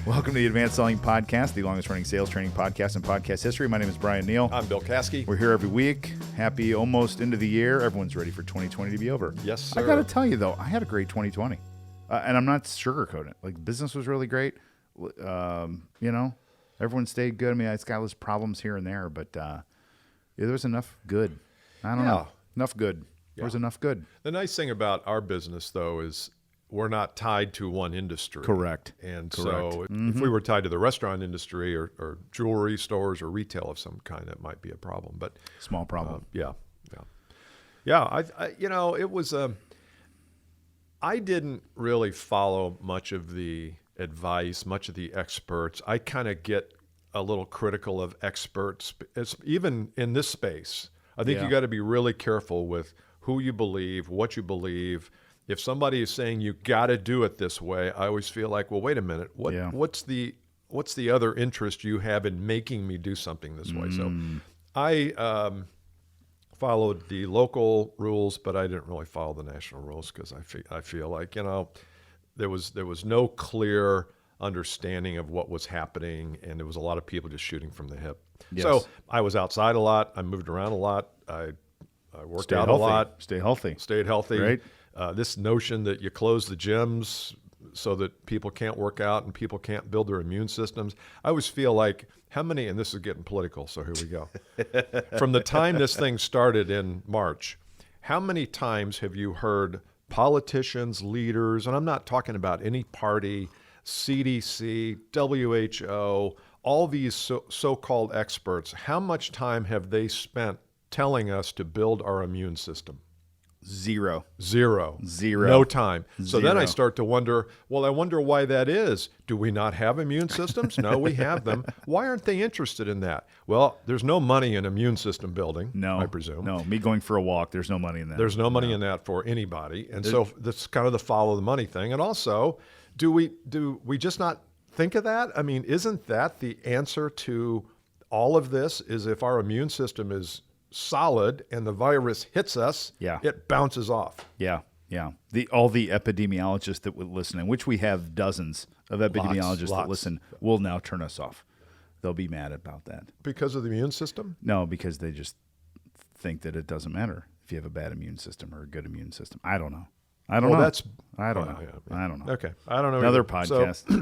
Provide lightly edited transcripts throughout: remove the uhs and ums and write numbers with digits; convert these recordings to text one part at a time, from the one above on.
Welcome to the Advanced Selling Podcast, the longest-running sales training podcast in podcast history. My name is Bryan Neal. I'm Bill Caskey. We're here every week. Happy almost into the year. Everyone's ready for 2020 to be over. Yes, sir. I got to tell you, though, I had a great 2020. And I'm not sugarcoating it. Like, business was really great. Everyone stayed good. I mean, it's got those problems here and there, but there was enough good. I don't know. Enough good. There was enough good. The nice thing about our business, though, is we're not tied to one industry. Correct. And Correct. so if we were tied to the restaurant industry or jewelry stores or retail of some kind, that might be a problem. But small problem. Yeah. It was. I didn't really follow much of the advice, much of the experts. I kind of get a little critical of experts, even in this space. I think you got to be really careful with who you believe, what you believe. If somebody is saying you got to do it this way, I always feel like, well, wait a minute. What's the other interest you have in making me do something this way? So I followed the local rules, but I didn't really follow the national rules because I feel like, there was no clear understanding of what was happening, and there was a lot of people just shooting from the hip. Yes. So I was outside a lot. I moved around a lot. I worked out a lot. Stay healthy. Stayed healthy. Right. This notion that you close the gyms so that people can't work out and people can't build their immune systems. I always feel like and this is getting political, so here we go. From the time this thing started in March, how many times have you heard politicians, leaders, and I'm not talking about any party, CDC, WHO, all these so-called experts, how much time have they spent telling us to build our immune system? Zero. No time. So then I start to wonder, I wonder why that is. Do we not have immune systems? No, we have them. Why aren't they interested in that? Well, there's no money in immune system building, I presume. No, me going for a walk, there's no money in that. There's no money in that for anybody. And so that's kind of the follow the money thing. And also, do we just not think of that? I mean, isn't that the answer to all of this, is if our immune system is solid and the virus hits us, it bounces off. Yeah. All the epidemiologists that would listen, and which we have dozens of epidemiologists that listen, will now turn us off. They'll be mad about that. Because of the immune system? No, because they just think that it doesn't matter if you have a bad immune system or a good immune system. I don't know. I don't know. I don't know. Okay. I don't know. Another podcast. So,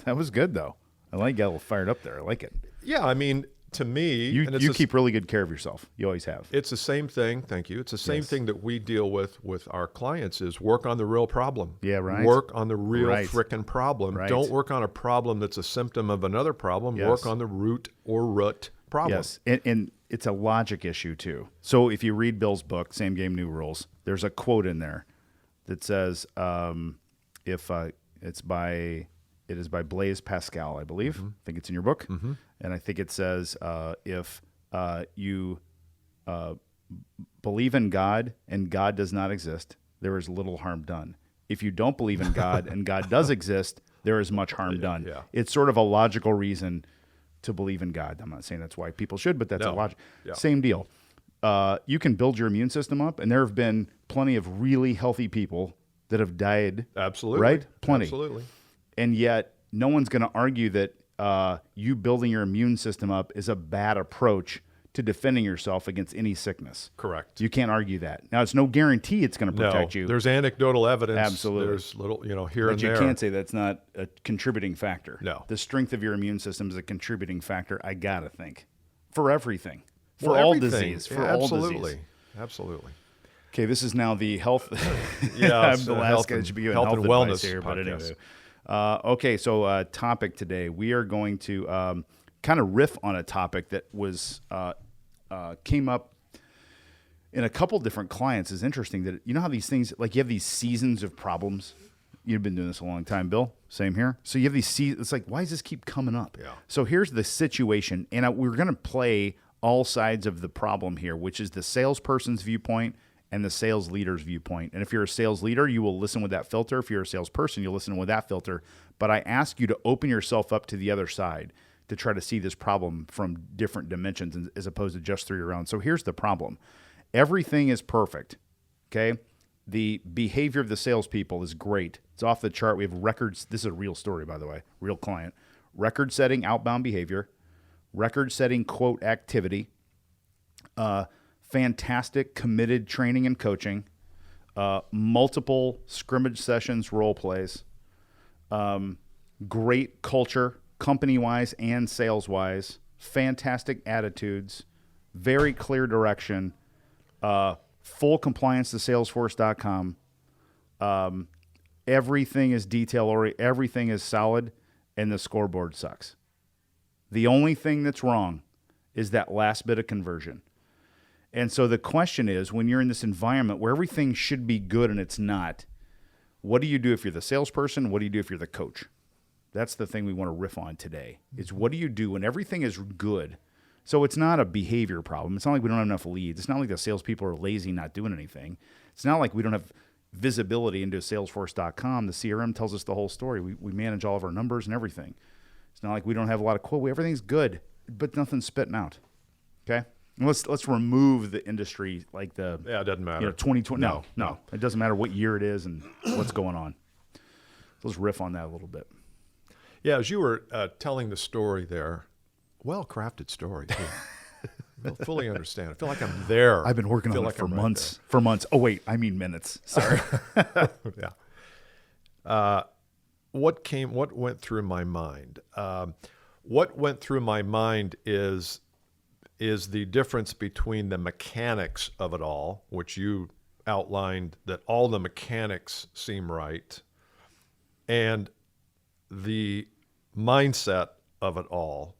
That was good, though. I like getting a little fired up there. I like it. Yeah, I mean, to me, you keep really good care of yourself. You always have. It's the same thing. Thank you. It's the same thing that we deal with our clients is work on the real problem. Yeah, right. Work on the real frickin' problem. Right. Don't work on a problem that's a symptom of another problem. Yes. Work on the root problem. Yes, and it's a logic issue too. So if you read Bill's book, Same Game, New Rules, there's a quote in there that says, it is by Blaise Pascal, I believe. I think it's in your book. And I think it says, if you believe in God and God does not exist, there is little harm done. If you don't believe in God and God does exist, there is much harm done. Yeah. It's sort of a logical reason to believe in God. I'm not saying that's why people should, but that's a logic. Yeah. Same deal. You can build your immune system up, and there have been plenty of really healthy people that have died. Absolutely. Right? Plenty. Absolutely. And yet, no one's going to argue that you building your immune system up is a bad approach to defending yourself against any sickness. Correct. You can't argue that. Now, it's no guarantee it's going to protect you. There's anecdotal evidence. Absolutely. There's little, here and there. there. But you can't say that's not a contributing factor. No. The strength of your immune system is a contributing factor, I got to think, for everything. For Well, all everything. disease. Yeah, For all absolutely. disease. Absolutely. Okay, this is now the health. Yeah, I'm the last guy that should be giving health and wellness here, but podcast. anyway. Okay, so topic today, we are going to kind of riff on a topic that was came up in a couple different clients. Is interesting that you know how these things, like you have these seasons of problems. You've been doing this a long time, Bill. Same here. So you have these seasons. It's like, why does this keep coming up? Yeah. So here's the situation, and we're going to play all sides of the problem here, which is the salesperson's viewpoint and the sales leader's viewpoint. And if you're a sales leader, you will listen with that filter. If you're a salesperson, you'll listen with that filter. But I ask you to open yourself up to the other side to try to see this problem from different dimensions as opposed to just through your own. So here's the problem. Everything is perfect, okay? The behavior of the salespeople is great. It's off the chart. We have records. This is a real story, by the way, real client. Record-setting outbound behavior, record-setting quote activity, fantastic committed training and coaching, multiple scrimmage sessions, role plays, great culture, company-wise and sales-wise, fantastic attitudes, very clear direction, full compliance to Salesforce.com. Everything is detail-oriented. Everything is solid, and the scoreboard sucks. The only thing that's wrong is that last bit of conversion. And so the question is, when you're in this environment where everything should be good and it's not, what do you do if you're the salesperson? What do you do if you're the coach? That's the thing we want to riff on today, is what do you do when everything is good? So it's not a behavior problem. It's not like we don't have enough leads. It's not like the salespeople are lazy, not doing anything. It's not like we don't have visibility into Salesforce.com. The CRM tells us the whole story. We manage all of our numbers and everything. It's not like we don't have a lot of quote. Everything's good, but nothing's spitting out. Okay? And let's remove the industry, like the Yeah, it doesn't matter. 2020. No. It doesn't matter what year it is and what's going on. Let's riff on that a little bit. Yeah, as you were telling the story there, well-crafted story, too. I fully understand. I feel like I'm there. I've been working on it for months. For months. Oh, wait, I mean minutes. Sorry. Yeah. What went through my mind? What went through my mind is the difference between the mechanics of it all, which you outlined that all the mechanics seem right, and the mindset of it all.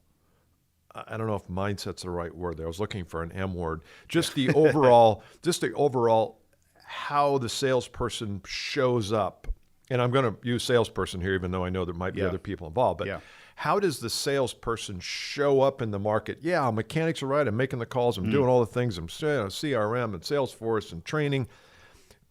I don't know if mindset's the right word there. I was looking for an M word. Just the overall, how the salesperson shows up. And I'm going to use salesperson here, even though I know there might be other people involved. But how does the salesperson show up in the market? Yeah, mechanics are right. I'm making the calls. I'm doing all the things. I'm CRM and Salesforce and training.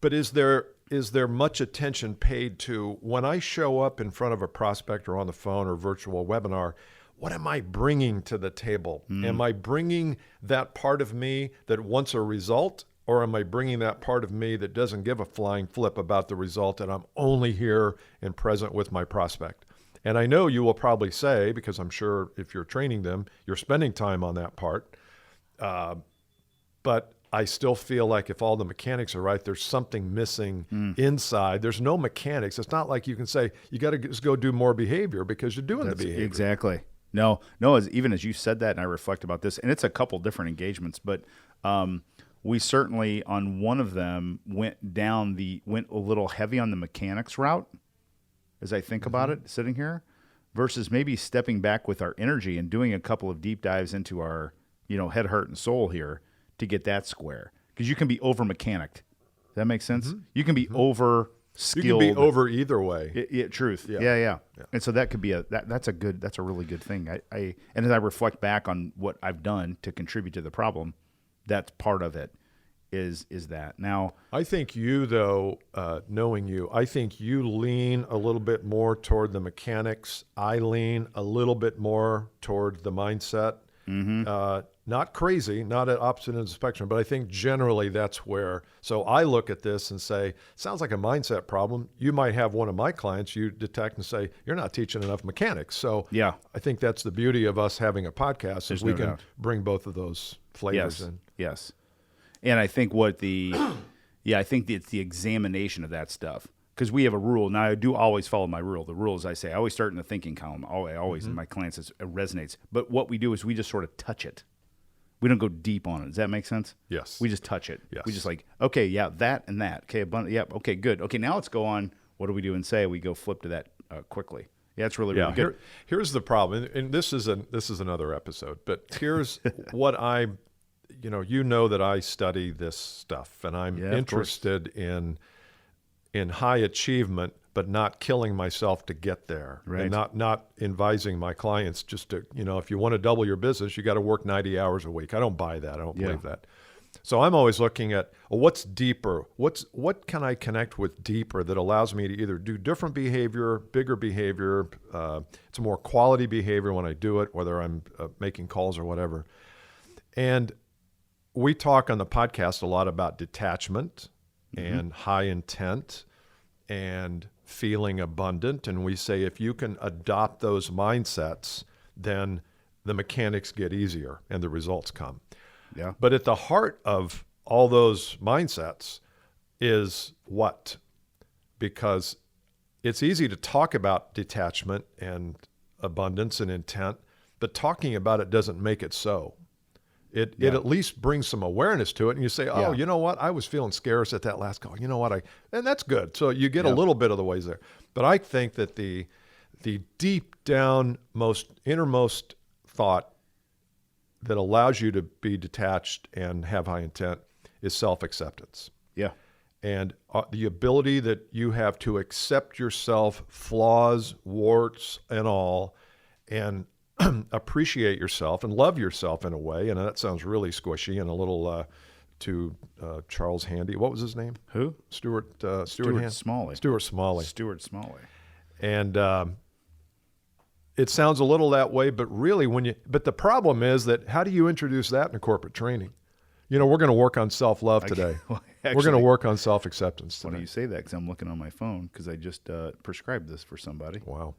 But is there much attention paid to when I show up in front of a prospect or on the phone or virtual webinar? What am I bringing to the table? Am I bringing that part of me that wants a result, or am I bringing that part of me that doesn't give a flying flip about the result, and I'm only here and present with my prospect? And I know you will probably say, because I'm sure if you're training them, you're spending time on that part. But I still feel like if all the mechanics are right, there's something missing inside. There's no mechanics. It's not like you can say, you got to just go do more behavior because you're doing the behavior. Exactly. No, even as you said that, and I reflect about this, and it's a couple different engagements, but we certainly on one of them went a little heavy on the mechanics route, as I think about it, sitting here, versus maybe stepping back with our energy and doing a couple of deep dives into our, head, heart, and soul here to get that square. Because you can be over mechanicked. Does that make sense? You can be over skilled. You can be over either way. Truth. Yeah. And so that could be that's a really good thing. And as I reflect back on what I've done to contribute to the problem, that's part of it is that. Now, I think you, though, knowing you, I think you lean a little bit more toward the mechanics. I lean a little bit more toward the mindset. Not crazy, not at opposite ends of the spectrum, but I think generally that's where. So I look at this and say, sounds like a mindset problem. You might have one of my clients you detect and say, you're not teaching enough mechanics. So I think that's the beauty of us having a podcast, is we can bring both of those flavors in. Yes. And I think I think it's the examination of that stuff. Because we have a rule. Now, I do always follow my rule. The rule is I say, I always start in the thinking column. Always in my clients, it resonates. But what we do is we just sort of touch it. We don't go deep on it. Does that make sense? Yes. We just touch it. Yes. We just okay, that and that. Okay, okay, good. Okay, now let's go on. What do we do and say? We go flip to that quickly. Yeah, it's really good. Here's the problem, and this is another episode. But here's what that I study this stuff, and I'm interested in high achievement, but not killing myself to get there. Right. And not advising my clients just to, if you want to double your business, you got to work 90 hours a week. I don't buy that. I don't believe that. So I'm always looking at what's deeper. What can I connect with deeper that allows me to either do different behavior, bigger behavior. It's more quality behavior when I do it, whether I'm making calls or whatever. And we talk on the podcast a lot about detachment and high intent and feeling abundant. And we say if you can adopt those mindsets, then the mechanics get easier and the results come. Yeah. But at the heart of all those mindsets is what? Because it's easy to talk about detachment and abundance and intent, but talking about it doesn't make it so. It at least brings some awareness to it, and you say, oh, you know what? I was feeling scarce at that last call. You know what? And that's good. So you get a little bit of the ways there. But I think that the deep down, innermost thought that allows you to be detached and have high intent is self-acceptance. Yeah. And the ability that you have to accept yourself, flaws, warts, and all, and appreciate yourself and love yourself in a way. And that sounds really squishy and a little to Charles Handy. What was his name? Who? Stuart Smalley. Stuart Smalley. Stuart Smalley. And it sounds a little that way, but really but the problem is that how do you introduce that in corporate training? You know, we're going to work on self-love today. We're going to work on self-acceptance today. Why do you say that? Because I'm looking on my phone because I just prescribed this for somebody. Wow.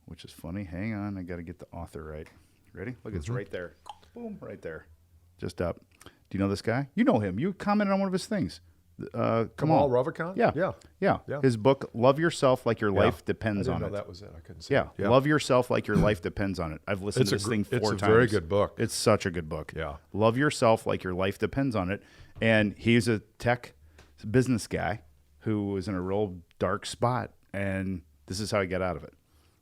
Which is funny. Hang on. I got to get the author right. Ready? Look, it's right there. Boom, right there. Just up. Do you know this guy? You know him. You commented on one of his things. Kamal Ravikant? Yeah. His book, Love Yourself Like Your Life Depends on It. I didn't know that was it. I couldn't say Yeah. Love Yourself Like Your Life Depends on It. I've listened to this thing 4 times. It's a very good book. It's such a good book. Yeah. Love Yourself Like Your Life Depends on It. And he's a tech business guy who was in a real dark spot, and this is how he got out of it.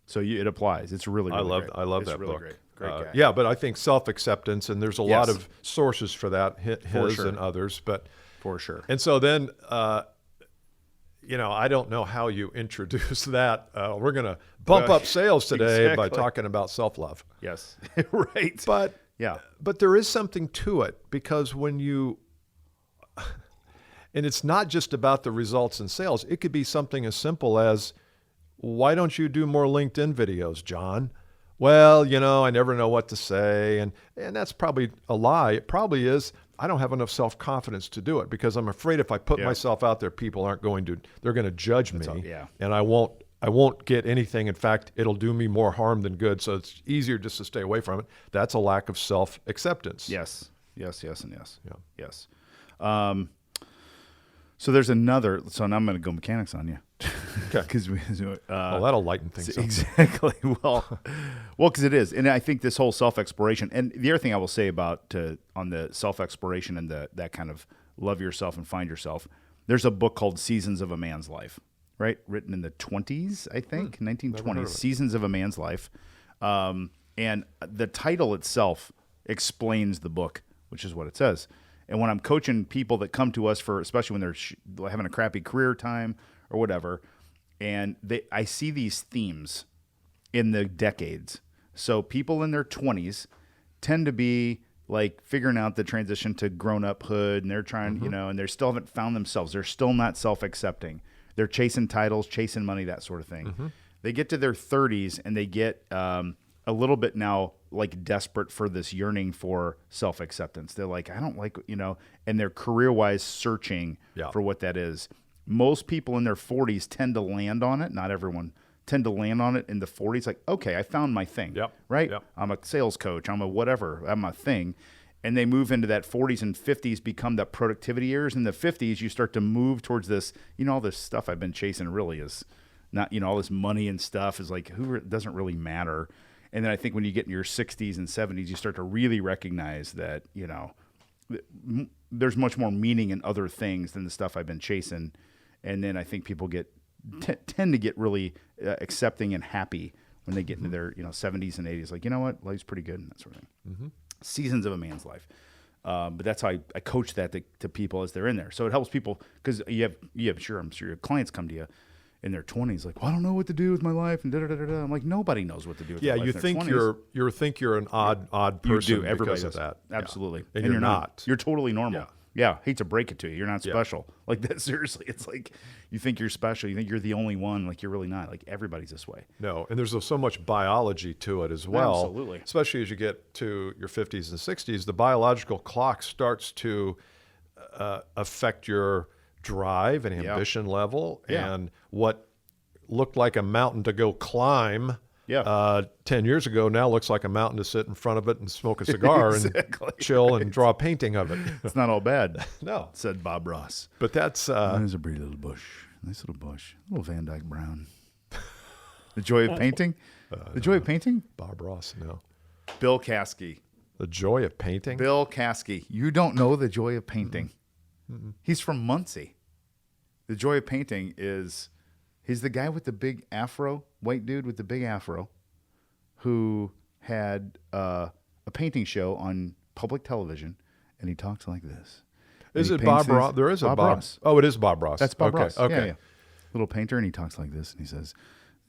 So it applies. It's really, really great. I love it's that really book. Great guy. Yeah, but I think self-acceptance, and there's a lot of sources for that, his sure. and others. But for sure. And so then, you know, I don't know how you introduce that. We're going to bump up sales today by talking about self-love. Yes, right. But yeah, but there is something to it, because when you, and it's not just about the results in sales. It could be something as simple as, why don't you do more LinkedIn videos, John? Well, you know, I never know what to say. And that's probably a lie. It probably is, I don't have enough self-confidence to do it, because I'm afraid if I put myself out there, people they're going to judge me. And I won't get anything. In fact, it'll do me more harm than good. So it's easier just to stay away from it. That's a lack of self-acceptance. Yes, and yes. Yeah. Yes. So there's another. So now I'm going to go mechanics on you. Okay. Because that'll lighten things up. Exactly. Well, because it is, and I think this whole self-exploration. And the other thing I will say about on the self-exploration and that kind of love yourself and find yourself. There's a book called Seasons of a Man's Life, right? Written in the 20s, I think, 1920s. Seasons of a Man's Life, and the title itself explains the book, which is what it says. And when I'm coaching people that come to us for, especially when they're having a crappy career time or whatever, and I see these themes in the decades. So people in their 20s tend to be like figuring out the transition to grown-uphood, and they're trying, you know, and they still haven't found themselves. They're still not self-accepting. They're chasing titles, chasing money, that sort of thing. They get to their 30s, and they get a little bit now like desperate for this yearning for self-acceptance. They're like, I don't like, you know, and they're career-wise searching for what that is. Most people in their 40s tend to land on it. Not everyone tend to land on it in the 40s. Like, okay, I found my thing, right? I'm a sales coach. I'm a whatever. I'm a thing. And they move into that 40s and 50s, become the productivity years. In the 50s, you start to move towards this, you know, all this stuff I've been chasing really is not, you know, all this money and stuff is like, it doesn't really matter. And then I think when you get in your 60s and 70s, you start to really recognize that, you know, there's much more meaning in other things than the stuff I've been chasing. And then I think people tend to get really accepting and happy when they get into their, you know, 70s and 80s. Like, you know what, life's pretty good and that sort of thing. Seasons of a man's life. But that's how I coach that to people as they're in there. So it helps people because I'm sure your clients come to you in their 20s, like, well, I don't know what to do with my life, and da-da-da-da-da. I'm like, nobody knows what to do with their life. You think you're an odd person. You do. Everybody because does of that. Absolutely. And you're not. You're totally normal. Yeah. Hate to break it to you. You're not special. Like that. Seriously. It's like you think you're special. You think you're the only one. Like you're really not. Like everybody's this way. No. And there's so much biology to it as well. Absolutely. Especially as you get to your 50s and 60s, the biological clock starts to affect your drive and ambition level, Yeah. and what looked like a mountain to go climb 10 years ago now looks like a mountain to sit in front of it and smoke a cigar Exactly. and chill and draw a painting of it. It's not all bad, No. said Bob Ross. But that's There's a pretty little bush. Nice little bush. Little Van Dyke Brown. The joy of painting? The joy of painting? Bob Ross, no. Bill Caskey. The joy of painting? Bill Caskey. You don't know the joy of painting. He's from Muncie. The joy of painting is, he's the guy with the big afro, white dude with the big afro, who had a painting show on public television, and he talks like this. Is And it he Bob paints Ross? these- There is a Bob. Ross. Oh, it is Bob Ross. That's Bob Ross. Okay. Yeah. Little painter, and he talks like this, and he says,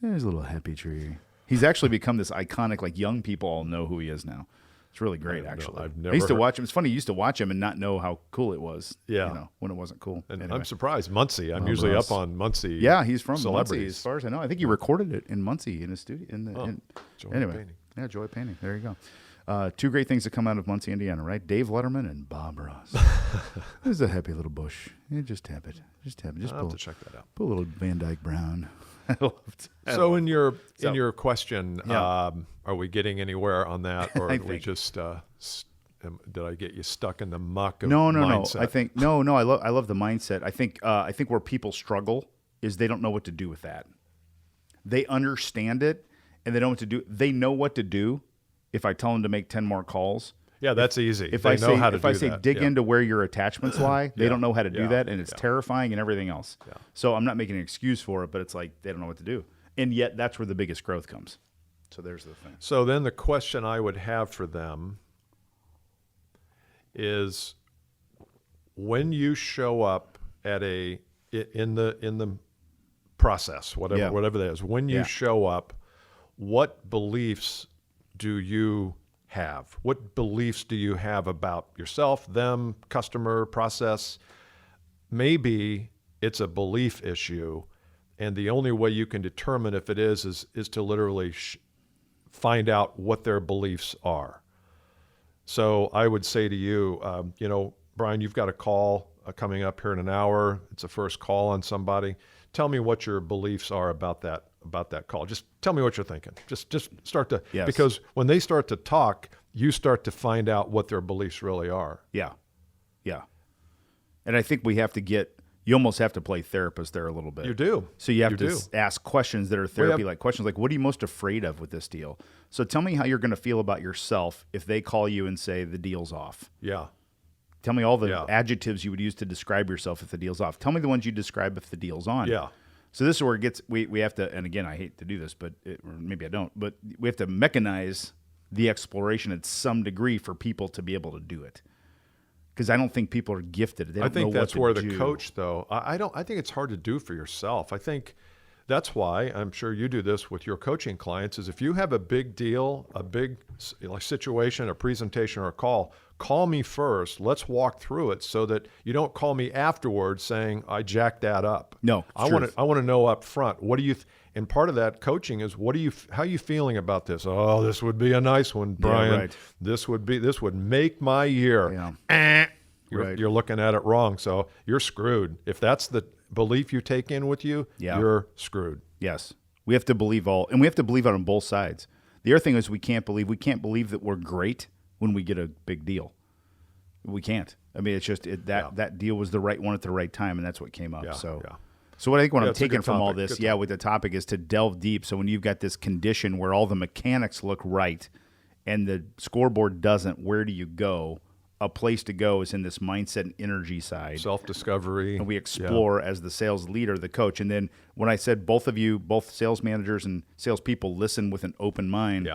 "There's a little happy tree." He's actually become this iconic, like young people all know who he is now. It's really great, actually. I've I never used to heard- watch him. It's funny, you used to watch him and not know how cool it was. Yeah. When it wasn't cool. And Anyway. I'm surprised. Muncie. I'm Bob usually Ross. up on Muncie. Yeah, he's from Muncie, celebrities. as far as I know. I think he recorded it in Muncie in his studio. Joy of Anyway, Painting. yeah, Joy of Painting. There you go. Two great things that come out of Muncie, Indiana, right? Dave Letterman and Bob Ross. There's a happy little bush. Yeah, just tap it. Just tap it. Just I'll pull, have to check that out. pull a little Van Dyke Brown. I loved it. So in your So- question, Yeah. are we getting anywhere on that, or I did we think- just did I get you stuck in the muck of No. mindset? I think no. I love the mindset. I think where people struggle is they don't know what to do with that. They understand it and they don't know what to do. They know what to do if I tell them to make 10 more calls. Yeah, that's easy. If They I know say how to if I do say that. dig Yeah. into where your attachments lie, they Yeah. don't know how to do Yeah. that, and it's Yeah. terrifying and everything else. Yeah. So I'm not making an excuse for it, but it's like they don't know what to do, and yet that's where the biggest growth comes. So there's the thing. So then the question I would have for them is, when you show up at in the process, whatever that is, when you Yeah. show up, what beliefs do you have? What beliefs do you have about yourself, them, customer, process? Maybe it's a belief issue, and the only way you can determine if it is to literally find out what their beliefs are. So I would say to you, Bryan, you've got a call coming up here in an hour. It's a first call on somebody. Tell me what your beliefs are about that call. Just tell me what you're thinking. Just start to, Yes. because when they start to talk, you start to find out what their beliefs really are. Yeah. And I think you almost have to play therapist there a little bit. You do. So you have You to do. ask questions that are therapy-like questions, like, what are you most afraid of with this deal? So tell me how you're going to feel about yourself if they call you and say the deal's off. Yeah. Tell me all the Yeah. adjectives you would use to describe yourself if the deal's off. Tell me the ones you describe if the deal's on. Yeah. So this is where it gets, we have to, and again, I hate to do this, or maybe I don't, but we have to mechanize the exploration at some degree for people to be able to do it. Because I don't think people are gifted. They don't I think know that's what to where the do. coach, though, I think it's hard to do for yourself. I think that's why, I'm sure you do this with your coaching clients, is if you have a big deal, a big situation, a presentation or a call me first. Let's walk through it so that you don't call me afterwards saying I jacked that up. No, I want to know up front. What do you and part of that coaching is how are you feeling about this? Oh, this would be a nice one, Bryan. right. This would make my year. Yeah. You're looking at it wrong, so you're screwed. If that's the belief you take in with you, you're screwed. Yes. We have to believe and we have to believe it on both sides. The other thing is we can't believe that we're great when we get a big deal. We can't. I mean, it's just that deal was the right one at the right time, and that's what came up. So what I think what I'm it's a taking good from all topic. this, Good with the topic is to delve deep. So when you've got this condition where all the mechanics look right and the scoreboard doesn't, where do you go? A place to go is in this mindset and energy side. Self-discovery. And we explore as the sales leader, the coach. And then when I said both of you, both sales managers and salespeople, listen with an open mind,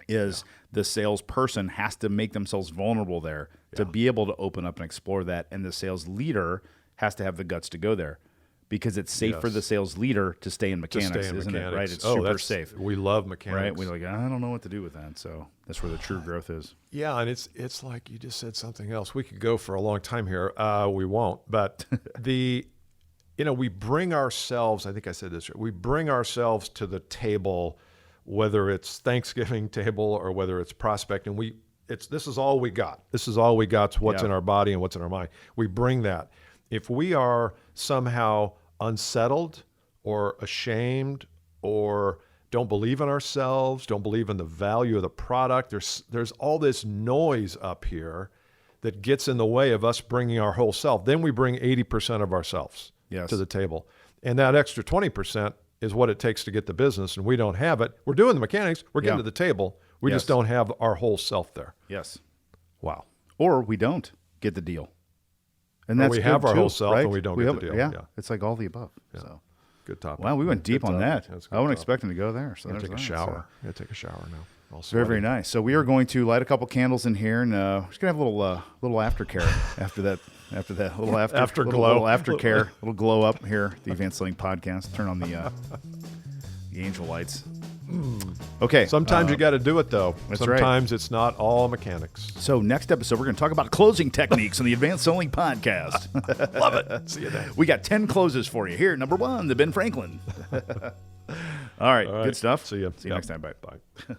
the salesperson has to make themselves vulnerable there to be able to open up and explore that. And the sales leader has to have the guts to go there because it's safe for the sales leader to stay in mechanics, isn't it? Right? It's super safe. We love mechanics. Right? We're like, I don't know what to do with that. So that's where the true growth is. Yeah, and it's like you just said something else. We could go for a long time here. We won't. But we bring ourselves, I think I said this, we bring ourselves to the table, whether it's Thanksgiving table or whether it's prospecting. This is all we got. This is all we got. It's what's in our body and what's in our mind. We bring that. if we are somehow unsettled or ashamed or don't believe in ourselves, don't believe in the value of the product, there's all this noise up here that gets in the way of us bringing our whole self. Then we bring 80% of ourselves to the table. And that extra 20% is what it takes to get the business, and we don't have it. We're doing the mechanics. We're getting to the table. We just don't have our whole self there. Yes. Wow. Or we don't get the deal. And Or that's we good have our too, whole self right? and we don't get the deal. Yeah. It's like all the above. Yeah. So. Good topic. Wow, we went deep on that. That's a I good wasn't topic. expecting to go there. So I'm going to there's take a that. shower. So. I'm going to take a shower now. All Very, very sweaty. nice. So we are going to light a couple candles in here, and we're just gonna have a little aftercare after that. After that, little Afterglow. little aftercare, little glow up here. The Advanced Selling Podcast. Turn on the angel lights. Okay. Sometimes you got to do it, though. That's right. Sometimes it's not all mechanics. So next episode, we're going to talk about closing techniques on the Advanced Selling Podcast. Love it. See you then. We got 10 closes for you. Here, number 1, the Ben Franklin. All right, good stuff. See you. See you next time. Bye. Bye.